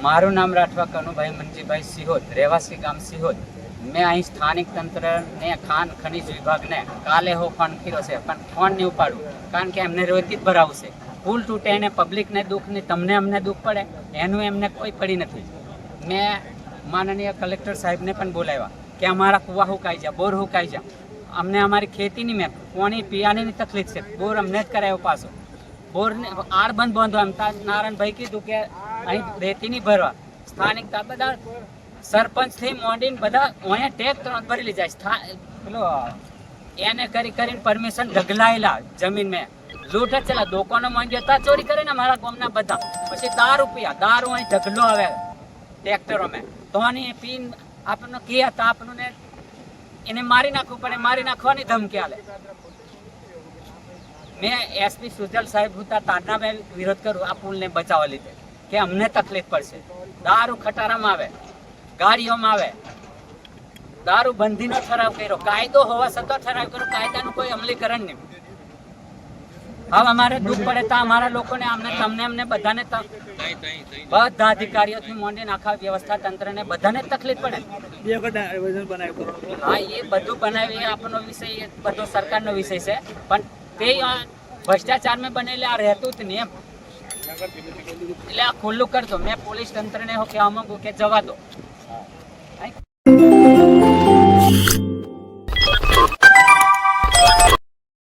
મારું નામ રાઠવા કનુભાઈ મંજીભાઈ સિહોદ, રહેવાસી ગામ સિહોદ. મેં અહીં સ્થાનિક તંત્રને ખાન ખનીજ વિભાગને કાલે ફોન કર્યો છે, પણ ફોન નહીં ઉપાડું, કારણ કે એમને રોજથી જ ભરાવું છે. પુલ તૂટે એને પબ્લિકને દુઃખ નહીં, તમને અમને દુઃખ પડે એનું એમને કોઈ પડી નથી. મેં માનનીય કલેક્ટર સાહેબને પણ બોલાવ્યા કે અમારા કૂવા હુકાઈ જાય, બોર હુકાઈ જાય, અમને અમારી ખેતીની મેં પાણી પીવાની તકલીફ છે, બોર અમને જ કરાયો પાછો. બોરને આર બંધ બાંધો એમ નારાયણભાઈ કીધું કે અહીં રેતી નહીં ભરવા. સ્થાનિક બધા સરપંચથી મોડીને બધા અહીંયા ટેક્સ ભરેલી જાય. પેલો એને કરીને પરમિશન ઢગલાયેલા જમીન મેં લૂંટ જ ચલા દુકાનો માં જતા ચોરી કરે ને મારા ગામના બધા. પછી દારૂ અહીં ઢગલો આવે ટ્રેક્ટરો મેં તો પીન આપણને કહે તો આપણને એને મારી નાખવું પડે, મારી નાખવાની ધમકી આલે. મેં એસપી સુજલ સાહેબ હતા તારના મેં વિરોધ કરું આ પુલને બચાવવા લીધે કે અમને તકલીફ પડશે. દારૂ ખટારામાં આવે, ગાડીઓમાં આવે, દારૂ બંધીનો ઠરાવ કર્યો, કાયદો હોવા છતાં ઠરાવ કર્યો, કાયદાનું કોઈ અમલીકરણ નહીં. હવે અમારે દુઃખ પડે તો અમારા લોકોને તમને બધાને બધા અધિકારીઓથી માંડીને આખા વ્યવસ્થા તંત્રને બધાને તકલીફ પડે. હા, એ બધું બનાવી આપણો વિષય, એ બધો સરકારનો વિષય છે, પણ તે ભ્રષ્ટાચારમાં બનેલા આ રહેતું જ નહીં એમ. એટલે આ ખુલ્લું કરજો. મેં પોલીસ તંત્રને કહેવા માંગુ કે જવા દો.